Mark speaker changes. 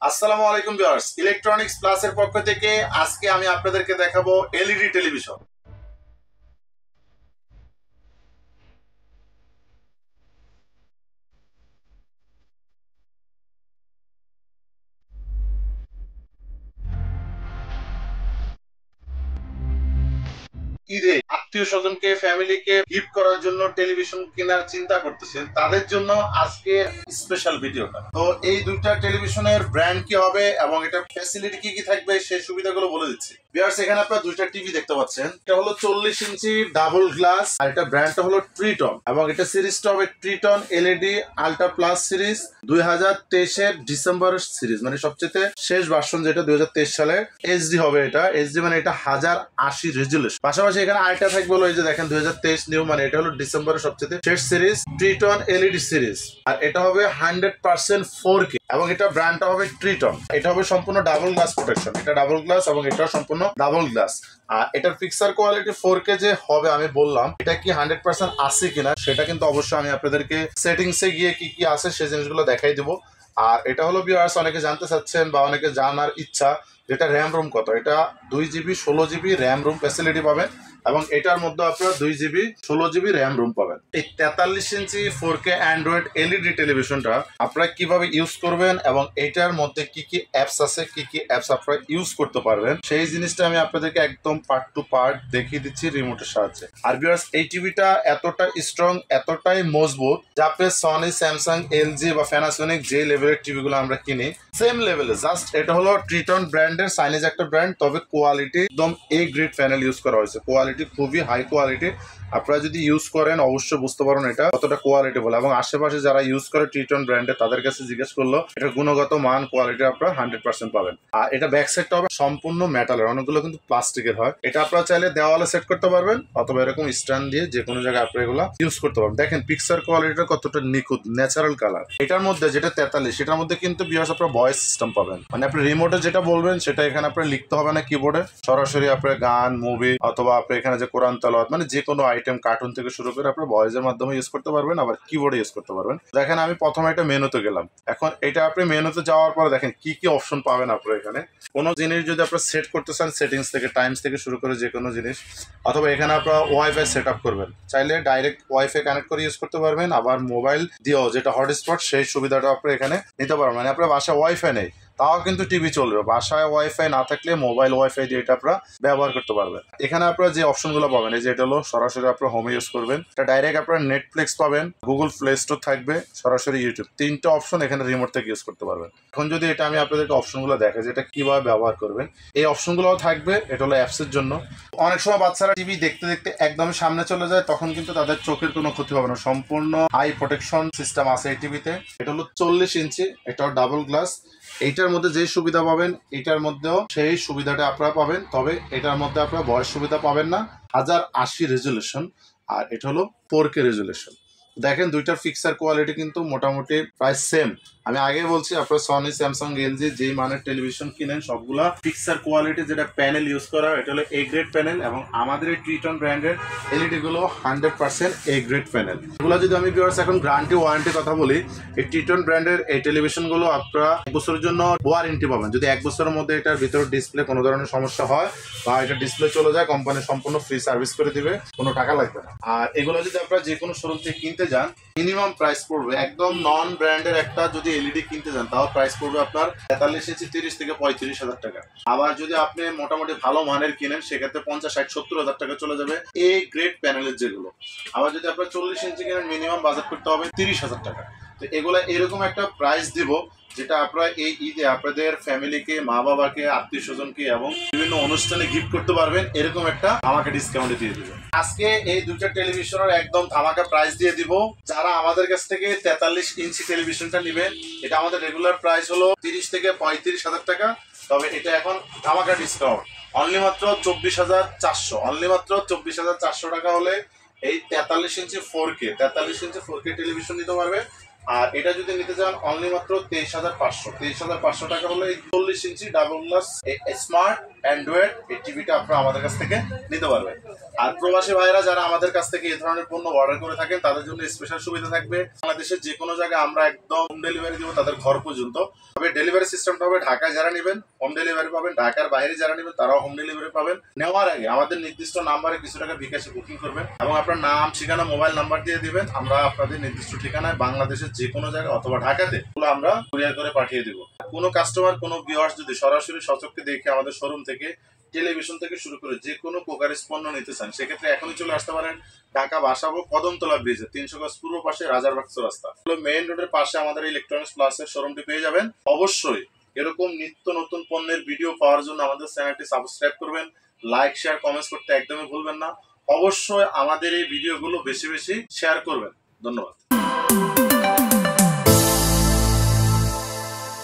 Speaker 1: আসসালামু আলাইকুম viewers, electronics প্লাসের পক্ষ থেকে আজকে আমি আপনাদেরকে দেখাবো এলইডি টেলিভিশন। ঈদে আত্মীয় স্বজনকে ফ্যামিলিকে গিফট করার জন্য টেলিভিশন কেনার চিন্তা করতেছেন, তাদের জন্য আজকে স্পেশাল ভিডিওটা। তো এই দুইটা টেলিভিশনের ব্র্যান্ড কি হবে এবং এটা ফ্যাসিলিটি কি কি থাকবে সেই সুবিধাগুলো বলে দিচ্ছি। ভিউয়ার্স, এখানে আপনারা দুইটা টিভি দেখতে পাচ্ছেন। এটা হলো 40 ইঞ্চি ডাবল গ্লাস, আর এটা ব্র্যান্ডটা হলো ট্রিটন এবং এটা সিরিজটা হবে Triton LED ultra plus series 2023 এর ডিসেম্বরের সিরিজ, মানে সবচেয়ে শেষ ভার্সন যেটা 2023 সালে। এইচডি হবে, এটা এইচডি মানে এটা 1080 রেজুলেশন। পাশাপাশি এখানে আরেকটা থাকবে হলো এই যে দেখেন 2023 নিউ, মানে এটা হলো ডিসেম্বরের সবচেয়ে শেষ সিরিজ ট্রিটন এলইডি সিরিজ, আর এটা হবে 100% 4K এবং এটা ব্র্যান্ডটা হবে ট্রিটন। এটা হবে সম্পূর্ণ ডাবল গ্লাস প্রোটেকশন, এটা ডাবল গ্লাস এবং এটা সম্পূর্ণ ডাবল গ্লাস। আর এটার পিকচার কোয়ালিটি 4K যে হবে আমি বললাম, এটা কি 100% আছে কিনা সেটা কিন্তু অবশ্যই আমি আপনাদেরকে সেটিংসে গিয়ে কি কি আছে সেই জিনিসগুলো দেখাই দেবো। আর এটা হলো ভিউয়ার্স, অনেকে জানতে চাচ্ছেন বা অনেকে জানার ইচ্ছা যেটা র্যাম রুম কত। এটা 2GB 16GB RAM room facility পাবেন এবং এটার মধ্যে আপনারা 2GB 16GB র্যাম রুম পাবেন। এই 43 ইঞ্চি 4K অ্যান্ড্রয়েড এলইডি টেলিভিশনটা আপনারা কিভাবে ইউজ করবেন এবং এটার মধ্যে কি কি অ্যাপস আছে, কি কি অ্যাপস আপনারা ইউজ করতে পারবেন সেই জিনিসটা আমি আপনাদেরকে একদম পার্ট টু পার্ট দেখিয়ে দিচ্ছি রিমোটের সাহায্যে। আর ভিউয়ার্স, এই টিভিটা এতটা স্ট্রং, এতটাই মজবুত যে আপনি সনি, স্যামসাং, এলজি বা প্যানাসোনিক যে লেভেলের টিভিগুলো আমরা কিনি সেম লেভেলে। জাস্ট এটা হলো ট্রিটন ব্র্যান্ডের চাইনিজ একটা ব্র্যান্ড, তবে কোয়ালিটি একদম এ গ্রেড প্যানেল ইউজ করা হয়েছে। কোয়ালিটি খুবই হাই কোয়ালিটি। আপনারা যদি ইউজ করেন অবশ্যই বুঝতে পারেন এটা কতটা কোয়ালিটি বলে, এবং আশেপাশে যারা ইউজ করে ট্রিটন ব্র্যান্ডে তাদের কাছে জিজ্ঞেস করলো এটার গুণগত মান কোয়ালিটি আপনারা 100% পাবেন। আর এটা ব্যাক সাইডটা হবে সম্পূর্ণ মেটালের, অনেকগুলো কিন্তু প্লাস্টিকের হয়। এটা আপনারা চাইলে দেওয়ালে সেট করতে পারবেন অথবা এরকম স্ট্যান্ড দিয়ে যে কোনো জায়গায় আপনারা এগুলো ইউজ করতে পারবেন। দেখেন পিকচার কোয়ালিটিটা কতটা নিখুঁত, ন্যাচারাল কালার। এটার মধ্যে যেটা 43, এটার মধ্যে কিন্তু ভিউয়ার্স আপনারা ভয়েস সিস্টেম পাবেন, মানে আপনি রিমোটে যেটা বলবেন সেটা এখানে আপনার লিখতে হবে না কিবোর্ডে, সরাসরি আপনার গান, মুভি অথবা আপনি এখানে যে কোরআন তেলাওয়াত মানে যে কোনো আইটেম কার্টুন থেকে শুরু করে আপনার ভয়েসের মাধ্যমে ইউজ করতে পারবেন, আবার কিবোর্ডে ইউজ করতে পারবেন। দেখেন আমি প্রথমে একটা মেনুতে গেলাম, এখন এটা আপনি মেনুতে যাওয়ার পরে দেখেন কি কি অপশন পাবেন আপনারা এখানে। কোনো জিনিস যদি আপনারা সেট করতে চান সেটিংস থেকে, টাইমস থেকে শুরু করে যে কোনো জিনিস, অথবা এখানে আপনারা ওয়াইফাই সেট আপ করবেন, চাইলে ডাইরেক্ট ওয়াইফাই কানেক্ট করে ইউজ করতে পারবেন, আবার মোবাইল দিয়েও যেটা হটস্পট সেই সুবিধাটা আপনারা এখানে নিতে পারবেন। মানে আপনার বাসায় ওয়াইফাই নেই তাও কিন্তু টিভি চলবে, বাসায় ওয়াইফাই না থাকলে মোবাইল ওয়াইফাই দিয়ে এটা আপনারা ব্যবহার করতে পারবেন। এখানে আপনারা যে অপশনগুলো পাবেন এই যে এটা হলো সরাসরি আপনারা হোমে ইউজ করবেন, এটা ডাইরেক্ট আপনারা নেটফ্লিক্স পাবেন, গুগল প্লে স্টোর থাকবে, সরাসরি ইউটিউব, তিনটা অপশন এখানে রিমোট থেকে ইউজ করতে পারবেন। এখন যদি এটা আমি আপনাদেরকে অপশনগুলো দেখাই যে এটা কিভাবে ব্যবহার করবেন, এই অপশনগুলোও থাকবে। এটা হলো অ্যাপসের জন্য। অনেক সময় বাচ্চারা টিভি দেখতে দেখতে একদম সামনে চলে যায়, তখন কিন্তু তাদের চোখের কোনো ক্ষতি হবে না, সম্পূর্ণ হাই প্রোটেকশন সিস্টেম আছে এই টিভিতে। এটা হলো 40 ইঞ্চি, এটাও ডাবল গ্লাস। এইটার মধ্যে যে সুবিধা পাবেন এটার মধ্যেও সেই সুবিধাটা আপনারা পাবেন, তবে এটার মধ্যে আপনারা ভয়েস সুবিধা পাবেন না। 1080 রেজুলেশন, আর এটা হলো 4K রেজুলেশন। দেখেন দুইটার পিকচার কোয়ালিটি কিন্তু মোটামুটি প্রায় সেম। আমি আগে বলছি আপনারা সনি, স্যামসাং, এলজি যেই মানের টেলিভিশন কিনেন সবগুলা পিকচার কোয়ালিটি যেটা প্যানেল ইউজ করা এটা হলো এ গ্রেড প্যানেল, এবং আমাদের এই ট্রিটন ব্র্যান্ডের এলইডি গুলো 100% এ গ্রেড প্যানেল। এগুলো যদি আমি ভিউয়ার্স এখন গ্যারান্টি ওয়ারেন্টি কথা বলি, এই ট্রিটন ব্র্যান্ডের এই টেলিভিশন গুলো আপনারা 1 বছরের জন্য ওয়ারেন্টি পাবেন। যদি 1 বছরের মধ্যে এটার ভিতরে ডিসপ্লে কোনো ধরনের সমস্যা হয় বা এটা ডিসপ্লে চলে যায়, কোম্পানি সম্পূর্ণ ফ্রি সার্ভিস করে দিবে, কোনো টাকা লাগবে না। আর এগুলো যদি আপনারা যে কোনো শোরুম থেকে কিনতে যান মিনিমাম প্রাইস পড়বে, একদম নন ব্র্যান্ডের একটা যদি এলইডি কিনতে যান তাও প্রাইস পড়বে আপনার 43 ইঞ্চি 30 থেকে 35 হাজার টাকা। আবার যদি আপনি মোটামুটি ভালো মানের কিনেন সেক্ষেত্রে 50, 60, 70 হাজার টাকা চলে যাবে এ গ্রেড প্যানেলের যেগুলো। আবার যদি আপনার 40 ইঞ্চি কিনেন মিনিমাম বাজেট করতে হবে 30 হাজার টাকা। তো এগুলো এরকম একটা প্রাইস দিব যেটা আপনারা এই ঈদে আপনাদের ফ্যামিলিকে, মা বাবাকে, আত্মীয় স্বজনকে এবং বিভিন্ন অনুষ্ঠানে গিফট করতে পারবেন, এরকম একটা আমাকে ডিসকাউন্টে দিয়ে দিবেন। আজকে এই দুইটা টেলিভিশনের একদম ধামাকা প্রাইস দিয়ে দিব। যারা আমাদের কাছ থেকে 43 ইঞ্চি টেলিভিশনটা নেবেন, এটা আমাদের রেগুলার প্রাইস হলো 30 থেকে 35 হাজার টাকা, তবে এটা এখন ধামাকা ডিসকাউন্ট অনলি মাত্র 24,400, অনলি মাত্র 24,400 টাকা হলে এই 43 ইঞ্চি 4K টেলিভিশন নিতে পারবে। আর এটা যদি নিতে চান অনলি মাত্র 23,500 টাকা হলে 40 ইঞ্চি ডাবল গ্লাস স্মার্ট অ্যান্ড্রয়েড এই টিভিটা আপনারা আমাদের কাছ থেকে নিতে পারবেন। আর প্রবাসী ভাইরা যারা আমাদের কাছ থেকে এই ধরনের পণ্য অর্ডার করে থাকেন তাদের জন্য স্পেশাল সুবিধা থাকবে। বাংলাদেশের যে কোনো জায়গায় আমরা একদম হোম ডেলিভারি দিব তাদের ঘর পর্যন্ত। তবে ডেলিভারি সিস্টেমটা হবে ঢাকায় যারা নেবেন হোম ডেলিভারি পাবেন, ঢাকার বাইরে যারা নেবেন তারাও হোম ডেলিভারি পাবেন। নেওয়ার আগে আমাদের নির্দিষ্ট নাম্বারে কিছু টাকা বিকাশে বুকিং করবেন এবং আপনার নাম, ঠিকানা, মোবাইল নাম্বার দিয়ে দিবেন। আমরা আপনাদের নির্দিষ্ট ঠিকানায় বাংলাদেশের যে কোনো জায়গায় অথবা ঢাকাতে আমরা কুরিয়ার করে পাঠিয়ে দিব। কোনো কাস্টমার, কোনো ভিউয়ার্স যদি সরাসরি সচক্ষে দেখে আমাদের শোরুম থেকে টেলিভিশন থেকে শুরু করে যে কোনো প্রকারের পণ্য নিতে চান সেক্ষেত্রে এখনই চলে আসতে পারেন ঢাকা বাসাবো কদমতলা ব্রিজে 300 গজ পূর্ব পাশে রাজারবাগ রাস্তা মেইন রোডের পাশে আমাদের ইলেকট্রনিক্স প্লাসের শোরুমটি পেয়ে যাবেন। অবশ্যই এরকম নিত্য নতুন পণ্যের ভিডিও পাওয়ার জন্য আমাদের চ্যানেলটি সাবস্ক্রাইব করবেন, লাইক, শেয়ার, কমেন্টস করতে একদমই ভুলবেন না। অবশ্যই আমাদের এই ভিডিওগুলো বেশি বেশি শেয়ার করবেন। ধন্যবাদ।